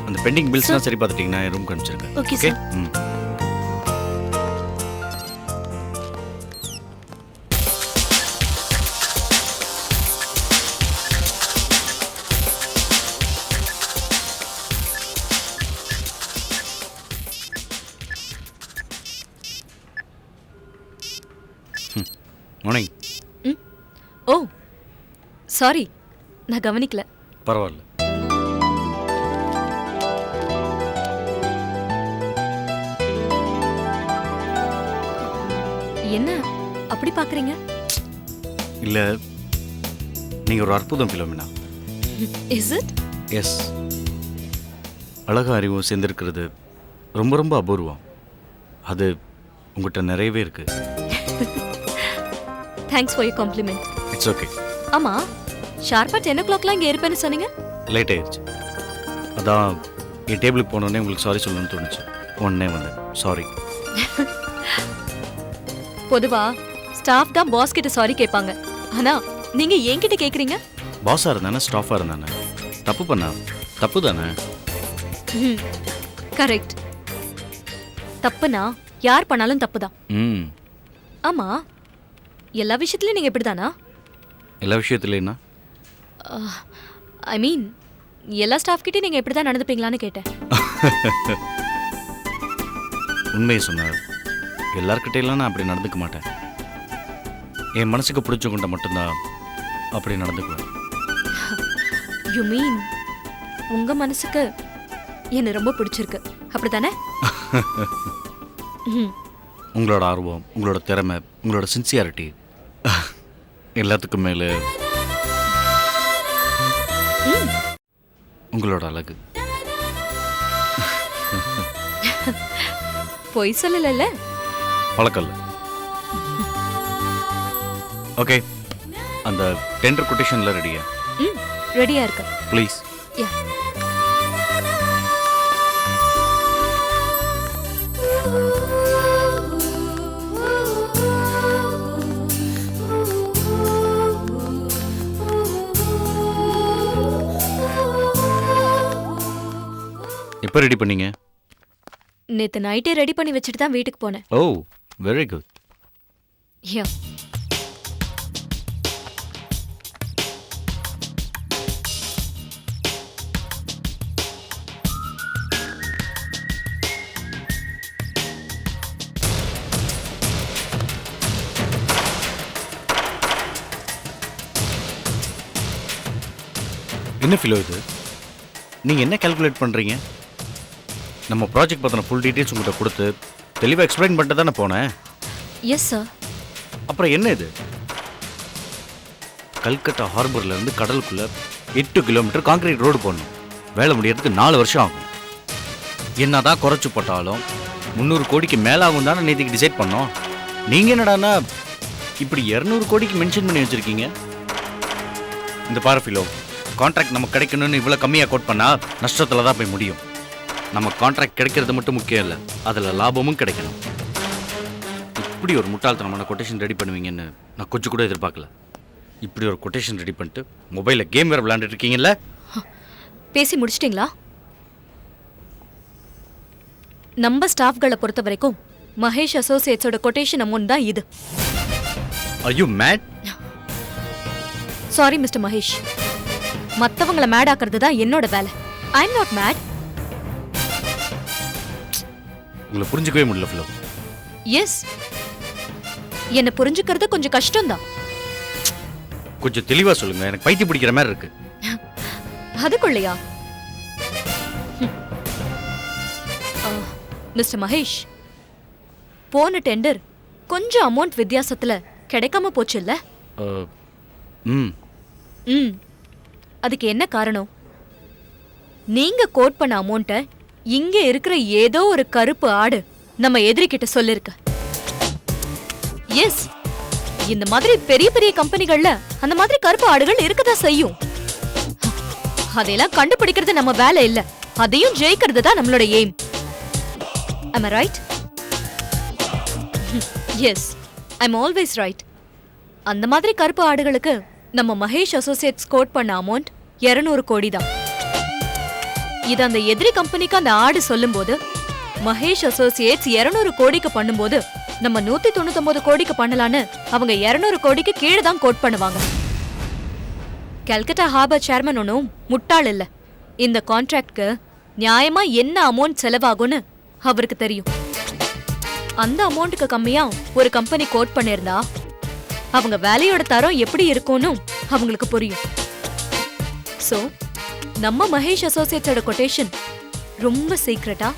அந்த பெண்டிங் பில்ஸ்லாம் சரி பார்த்துட்டீங்கன்னா ரூம்க்கு அனுப்பிச்சிருங்க. Okay okay. சார். ம். மார்னிங். ஓ சாரி, நான் கவனிக்கல. பரவாயில்ல. என்ன அப்படி பாக்குறீங்க? இல்ல, நீங்க ஒரு அற்புதம் ஃபிலோமினா. Is it? எஸ். அழகு அறிவும் சேர்ந்திருக்கிறது ரொம்ப ரொம்ப அபூர்வம். அது உங்கள்கிட்ட நிறையவே இருக்கு. Thanks for your compliment. It's okay. ஆமா, ஷார்ப்பா 10 o'clockலாம் இங்கே இருப்பேன்னு சொன்னீங்க. லேட் ஆயிடுச்சு. அதான் என் டேபிளுக்கு போனோடனே உங்களுக்கு சாரி சொல்லணும்னு தோணுச்சு. உடனே வந்தேன். சாரி. பொதுவா ஸ்டாஃப் தான் பாஸ் கிட்ட சாரி கேட்பாங்க. ஆனா நீங்க என்கிட்ட கேக்குறீங்க. பாஸா இருந்தானே ஸ்டாஃபா இருந்தானே தப்பு பண்ணா தப்பு தானே? கரெக்ட். தப்புனா யார் பண்ணாலும் தப்பு தான். ம். ஆமா, எல்லா விஷயத்துலயும் நீங்க இப்படிதானா? எல்லா விஷயத்துலன்னா ஐ மீன் எல்லா ஸ்டாஃப் கிட்டயும் நீங்க இப்படிதான் நடந்துப்பீங்களான்னு கேட்டேன். உண்மையை சொன்னார். எல்லார்கிட்டையெல்லாம் நான் அப்படி நடந்துக்க மாட்டேன். என் மனசுக்கு பிடிச்சவங்கிட்ட மட்டும்தான் அப்படி நடந்துக்குவேன். யூ மீன் உங்க மனசுக்கு என்ன ரொம்ப பிடிச்சிருக்கு, அப்படித்தானே? உங்களோட ஆர்வம், உங்களோட திறமை, உங்களோட சின்சியாரிட்டி, எல்லாத்துக்கும் மேல உங்களோட அழகு. பொய் சொல்லல. பழக்கல்ல. ஓகே, அந்த டெண்டர் கொட்டேஷன்ல ரெடியா? ரெடியா இருக்கு. ப்ளீஸ். யா. எப்போ ரெடி பண்ணீங்க? நேத்து நைட்டே ரெடி பண்ணி வச்சுட்டு தான் வீட்டுக்கு போனேன். ஓ, வெரி குட். யா. என்ன ஃபிலோ இது? நீங்கள் என்ன கால்குலேட் பண்ணுறீங்க? நம்ம ப்ராஜெக்ட் பற்றின ஃபுல் டீட்டெயில்ஸ் உங்கள்கிட்ட கொடுத்து தெளிவாக எக்ஸ்பிளைன் பண்ணிட்டு தானே போனேன். Yes sir. அப்புறம் என்ன இது? கல்கட்டா ஹார்பர்லேருந்து கடலுக்குள்ளே 8 கிலோமீட்டர் கான்கிரீட் ரோடு போடணும். வேலை முடியறதுக்கு 4 வருஷம் ஆகும். என்னதான் குறைச்சி போட்டாலும் 300 கோடிக்கு மேலே ஆகும் தானே நேற்றுக்கு டிசைட் பண்ணோம். நீங்கள் என்னடானா இப்படி 200 கோடிக்கு மென்ஷன் பண்ணி வச்சுருக்கீங்க. இந்த பாரு ஃபிலோ, கான்ட்ராக்ட் நமக்கு கிடைக்கணும்னு இவ்வளோ கம்மியாக கோட் பண்ணால் நஷ்டத்தில் தான் போய் முடியும். நம்ம கான்ட்ராக்ட் கிடைக்கிறது மட்டும் முக்கியம் இல்லை, அதில் லாபமும் கிடைக்கணும். இப்படி ஒரு முட்டாள்தனமான கொட்டேஷன் ரெடி பண்ணுவீங்கன்னு நான் கொஞ்சம் கூட எதிர்பார்க்கல. இப்படி ஒரு கொட்டேஷன் ரெடி பண்ணிட்டு மொபைலில் கேம் வேறு விளையாண்டுட்டு இருக்கீங்கல்ல? பேசி முடிச்சிட்டிங்களா? நம்ம ஸ்டாஃப்களை பொறுத்த வரைக்கும் மகேஷ் அசோசியேட்ஸோட கொட்டேஷன் அமௌண்ட் தான் இது. Are you mad? Sorry mister Mahesh, மத்தவங்கள மேட் ஆக்குறது தான் என்னோட வேலை. I am not mat. உங்களை புரிஞ்சுக்கவே முடியல ஃபிலோ. எஸ், என்ன புரிஞ்சுக்கிறது கொஞ்சம் கஷ்டம்தான். கொஞ்சம் தெளிவாக சொல்லுங்க, எனக்கு பைத்தியம் பிடிக்கிற மாதிரி இருக்கு. அதுக்குள்ளையா? மிஸ்டர் மகேஷ், போன டெண்டர் கொஞ்சம் அமௌண்ட் வித்தியாசத்துல கிடைக்காம போச்சு இல்ல? அதுக்கு என்ன காரணம்? நீங்க கோட் பண்ண அமௌண்ட்டை இங்க இருக்கிற ஏதோ ஒரு கருப்பு ஆடு நம்ம எதிரிக்கிட்ட சொல்லிருக்கு. எஸ், இந்த மாதிரி பெரிய பெரிய கம்பெனிகள்ல அந்த மாதிரி கருப்பு ஆடுகள் இருக்கதான் செய்யும். அதையெல்லாம் கண்டுபிடிக்கிறது நம்ம வேலை இல்ல, அதையும் ஜெயிக்கிறது தான் நம்மளோட aim. Am I right? Yes, I'm always right. அந்த மாதிரி கருப்பு ஆடுகளுக்கு நம்ம மகேஷ் அசோசியேட்ஸ் கோட் பண்ண அமௌண்ட் 200 கோடி தான். இது அந்த எதிரி கம்பெனிக்கு அந்த ஆடு சொல்லும்போது மகேஷ் அசோசியேட்ஸ் 200 கோடிக்கு பண்ணும்போது நம்ம 199 கோடிக்கு பண்ணலான்னு அவங்க 200 கோடிக்கு கீழே தான் கோட் பண்ணுவாங்க. கல்கட்டா ஹார்பர் சேர்மன் ஒன்றும் முட்டாள் இல்ல. இந்த கான்ட்ராக்ட்க்கு நியாயமா என்ன அமௌண்ட் செலவாகும்னு அவருக்கு தெரியும். அந்த அமௌண்ட்டுக்கு கம்மியா ஒரு கம்பெனி கோட் பண்ணிருந்தா அவங்க வேலையோட தரம் எப்படி இருக்கும்னு அவங்களுக்கு புரியும். சோ நம்ம மகேஷ் அசோசியேட்ஸோட கொட்டேஷன் ரொம்ப சீக்ரெட்டா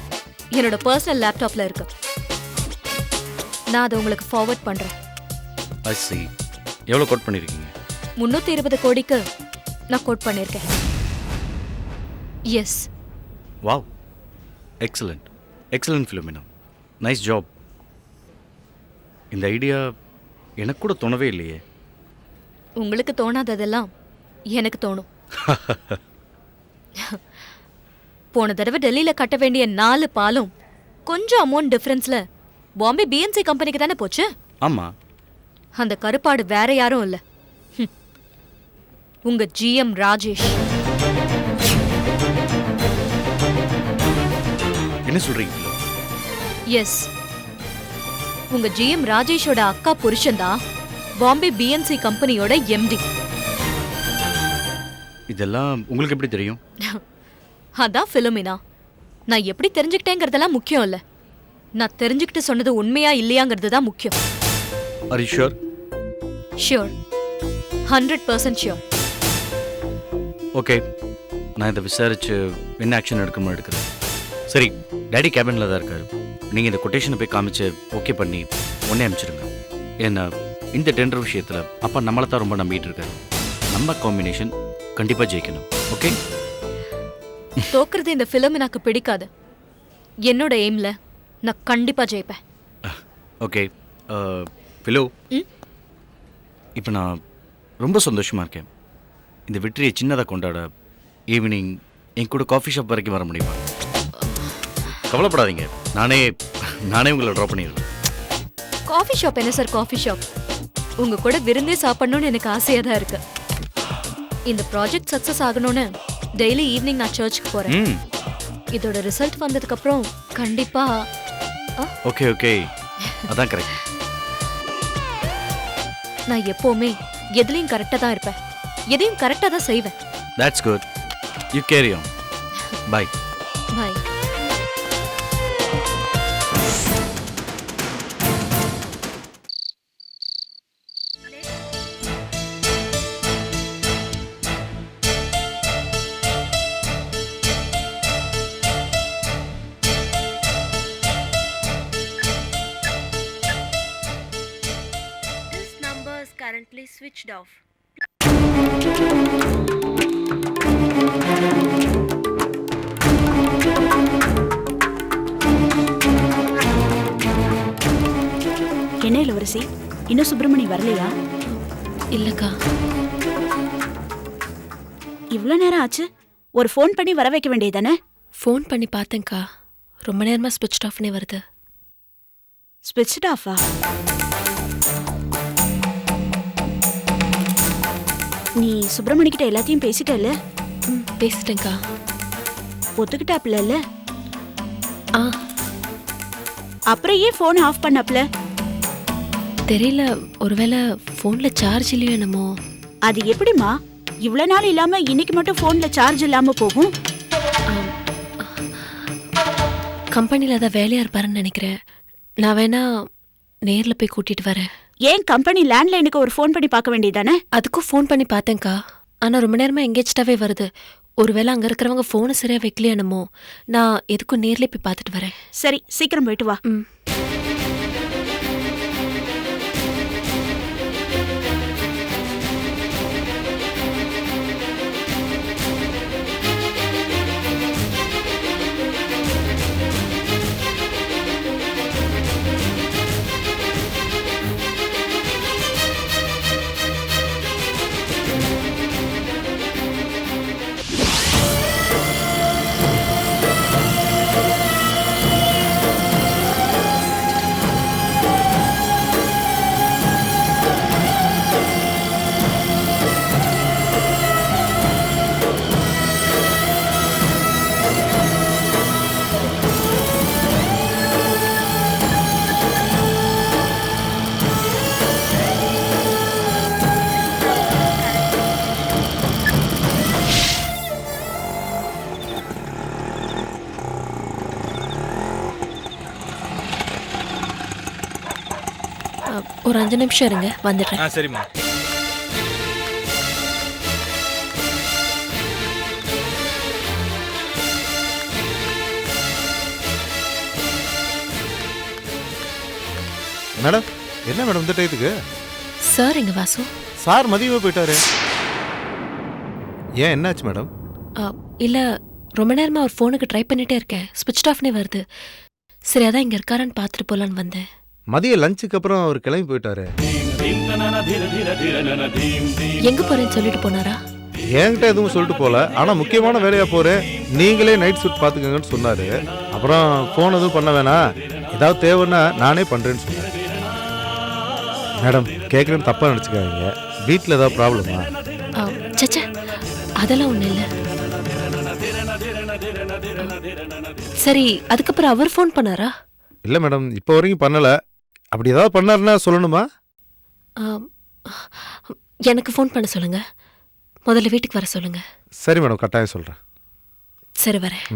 என்னோட பர்சனல் லேப்டாப்ல இருக்கு. நான் அதை உங்களுக்கு ஃபார்வர்ட் பண்றேன். ஐ see. எவ்வளோ கோட் பண்ணியிருக்கீங்க? 320 கோடிக்கு நான் கோட் பண்ணியிருக்கேன். Yes. Wow, excellent excellent Philomena, nice job. இந்த ஐடியா எனக்கு கூட தோணவே இல்லையே. உங்களுக்கு தோணாததெல்லாம் எனக்கு தோணும். போன தடவை டெல்லியில கட்ட வேண்டிய 4 பாலம் கொஞ்சம் அமௌண்ட் டிஃபரன்ஸ்ல பாம்பே பிஎன்சி கம்பெனிக்கு தானே போச்சு. ஆமா, அந்த கருப்பாடு வேற யாரும் இல்ல, உங்க GM ராஜேஷ். என்ன சொல்றீங்க? எஸ், உங்க GM ராஜேஷோட அக்கா புருஷன் தான் பாம்பே பிஎன்சி கம்பெனியோட MD. இதெல்லாம் உங்களுக்கு எப்படி தெரியும்? அதான் பிலோமினா, நான் எப்படி தெரிஞ்சுக்கிட்டேங்கிறதெல்லாம் முக்கியம் இல்ல, நான் தெரிஞ்சுக்கிட்டு சொன்னது உண்மையா இல்லையாங்கிறது தான் முக்கியம். Are you sure? Sure, 100% sure. Okay, நான் இதை விசாரிச்சு என்ன ஆக்ஷன் எடுக்கணும்னு எடுக்கிறேன். சரி, டேடி கேபினில் தான் இருக்காரு. நீங்கள் இந்த கொட்டேஷனை போய் காமிச்சு ஓகே பண்ணி ஒன்றே அனுப்பிச்சிடுங்க. ஏன்னா இந்த டெண்டர் விஷயத்தில் அப்பா நம்மளை தான் ரொம்ப நம்பிட்டு இருக்காரு. நம்ம காம்பினேஷன் கண்டிப்பாக ஜெயிக்கணும். ஓகே, தோக்குறது இந்த பிலோமினாக்கு பிடிக்காது. என்னோட எய்ம்ல நான் கண்டிப்பா ஜெயிப்பேன். ஓகே பிலோ, இப்போ நான் ரொம்ப சந்தோஷமாக இருக்கேன். இந்த வெற்றியை சின்னதாக கொண்டாட ஈவினிங் என் கூட காஃபி ஷாப் வரைக்கும் வர முடியுமா? கவலைப்படாதீங்க, நானே உங்களை ட்ராப் பண்ணிடுறேன். காஃபி ஷாப் என்ன சார் காஃபி ஷாப்? உங்க கூட விருந்தே சாப்பிடணும்னு எனக்கு ஆசையா தான் இருக்கு. இந்த ப்ராஜெக்ட் சக்சஸ் ஆகணும்னு டெய்லி ஈவினிங் நான் சர்ச்சுக்கு போறேன். இதோட ரிசல்ட் வந்ததுக்கு அப்புறம் கண்டிப்பா. ஓகே ஓகே, அதான் கரெக்ட். நான் எப்பவுமே எதுலயும் கரெக்டா தான் இருப்பேன், எதையும் கரெக்டா தான் செய்வேன். That's good. You carry on. Bye. Bye. This number is currently switched off. என்ன இளவரசி, இன்னும் சுப்பிரமணி வரலையா? இல்லக்கா. இவ்வளோ நேரம் ஆச்சு, ஒரு ஃபோன் பண்ணி வர வைக்க வேண்டியதானே? ஃபோன் பண்ணி பார்த்தேன்க்கா, ரொம்ப நேரமா ஸ்விட்ச் ஆஃப்னே வருது. ஸ்விட்ச் ஆஃபா? நீ சுப்பிரமணி கிட்ட எல்லாத்தையும் பேசிட்டல்ல? பேசிட்டேன்க்கா. ஒத்துக்கிட்டாப்ல இல்ல? ஆ. அப்புறம் ஏன் ஃபோன் ஆஃப் பண்ணப்பல? தெரியல, ஒருவேளை ஃபோன்ல சார்ஜ் இல்லையோ என்னமோ. அது எப்படிமா இவ்வளவு நாள் இல்லாம இன்னைக்கு மட்டும் ஃபோன்ல சார்ஜ் இல்லாம போகும்? கம்பெனில தான் வேலையா இருப்பாருன்னு நினைக்கிறேன். நான் வேணா நேர்ல போய் கூட்டிட்டு வரேன். ஏன் கம்பெனி லேண்ட்லைனுக்கு ஒரு ஃபோன் பண்ணி பார்க்க வேண்டியதானே? அதுக்கும் ஃபோன் பண்ணி பார்த்தேன்க்கா, ஆனா ரொம்ப நேரமா எங்கேஜ்டாவே வருது. ஒருவேளை அங்க இருக்கிறவங்க ஃபோனை சரியா வைக்கலையோ என்னமோ. நான் எதுக்கும் நேர்ல போய் பார்த்துட்டு வரேன். சரி, சீக்கிரம் போயிட்டு வா. ஒரு 5 நிமிஷம் இருங்க, வந்துடுறேன். சரிம்மா. மேடம், என்ன மேடம் இந்த டயத்துக்கு? சார் எங்க வாசு? சார் மதியமே போயிட்டாரு. ஏன், என்னாச்சு மேடம்? இல்ல, ரொம்ப நேரமா அவர் ஃபோனுக்கு ட்ரை பண்ணிட்டே இருக்கேன், ஸ்விட்ச் ஆஃப்னே வருது. சரி, அதான் இங்க இருக்காரான்னு பார்த்துட்டு போலான்னு வந்தேன். மதிய லஞ்சுக்கு அப்புறம் அவர் கிளம்பி போயிட்டாரு. எங்க போறேன்னு சொல்லிட்டு போனாரா? என்கிட்ட எதுவும் சொல்லிட்டு போல, ஆனா முக்கியமான வேலையா போறேன், நீங்களே நைட் ஷூட் பாத்துக்கங்கன்னு சொன்னாரு. அப்புறம் போன் எதுவும் பண்ண வேணாம், ஏதாவது தேவைன்னா நானே பண்றேன்னு சொன்னேன். மேடம், கேட்குறேன்னு தப்பா நினைச்சுக்காதீங்க, வீட்டில் ஏதாவது ப்ராப்ளமா? சச்சா, அதெல்லாம் ஒண்ணு இல்ல. சரி, அதுக்கப்புறம் அவர் ஃபோன் பண்ணாரா? இல்ல மேடம், இப்போ வரைக்கும் பண்ணல. அப்படி ஏதாவது பண்ணாருன்னா சொல்லணுமா? எனக்கு ஃபோன் பண்ண சொல்லுங்க, முதல்ல வீட்டுக்கு வர சொல்லுங்க. சரி மேடம், கட்டாயம் சொல்றேன். சரி, வரேன்.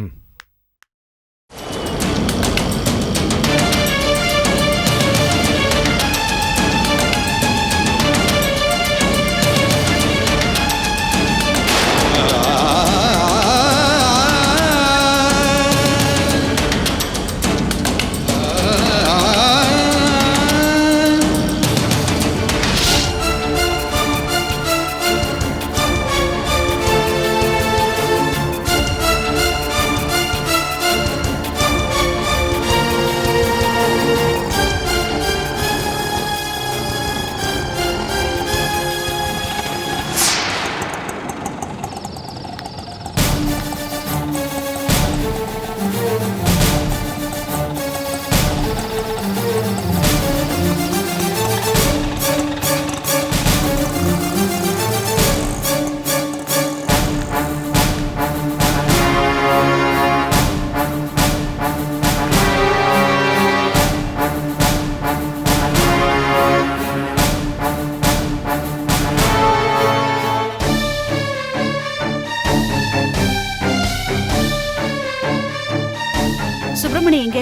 சுப்பிரமணி எங்க?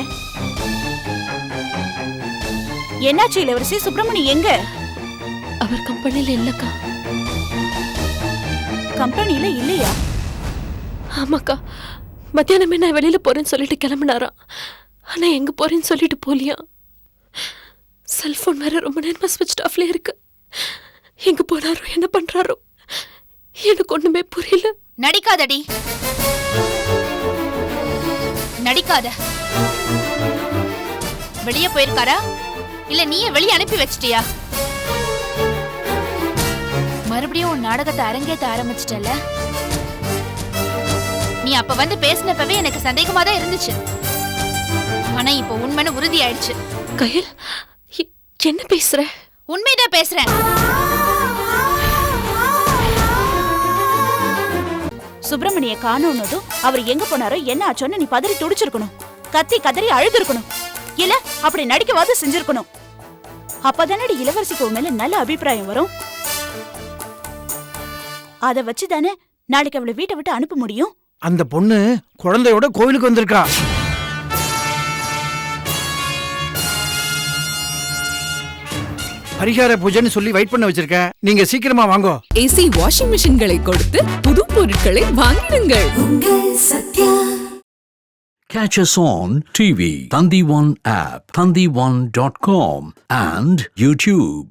என்னாச்சு இளவரசி? சுப்பிரமணி எங்க? அவர் கம்பெனில இல்லக்கா. கம்பெனில இல்லையா? ஆமாக்கா, மத்தியானமே நான் வெளியில போறேன்னு சொல்லிட்டு கிளம்பினாராம். ஆனா எங்க போறேன்னு சொல்லிட்டு போலியா. செல்போன் வேற ரொம்ப நேரமா ஸ்விட்ச் ஆஃப்ல இருக்கு. எங்க போனாரோ, என்ன பண்றாரோ, எனக்கு ஒண்ணுமே புரியல. நடிக்காதடி, நடிக்காத. வெளியே போயிருக்காரா இல்ல நீயே வெளியே அனுப்பி வச்சிட்டியா? மறுபடியும் உன் நாடகத்தை அரங்கேற்ற ஆரம்பிச்சிட்டல. நீ அப்ப வந்து பேசினப்பவே எனக்கு சந்தேகமா தான் இருந்துச்சு. ஆனா இப்ப உண்மைன்னு உறுதி ஆயிடுச்சு. கயல், என்ன பேசுற? உண்மைதான் பேசுறேன். சுப்பிரமணிய காணோன்னதும் அவர் எங்க போனாரோ, என்ன ஆச்சோன்னு நீ பதறி துடிச்சிருக்கணும், கத்தி கதறி அழுதுருக்கணும், இல்ல அப்படி நடிக்கவாது செஞ்சிருக்கணும். அப்பதானடி இளவரசிக்கு மேல நல்ல அபிப்பிராயம் வரும். அத வச்சுதானே நாளைக்கு அவளை வீட்டை விட்டு அனுப்ப முடியும். அந்த பொண்ணு குழந்தையோட கோவிலுக்கு வந்திருக்கா. பரிகார பூஜைன்னு சொல்லி வெயிட் பண்ண வச்சிருக்கேன், நீங்க சீக்கிரமா வாங்கோ. ஏசி வாஷிங் மிஷின்களை கொடுத்து புது பொருட்களை வாங்கிடுங்கள். Catch us on TV, Thandivan app, thandivan.com and YouTube.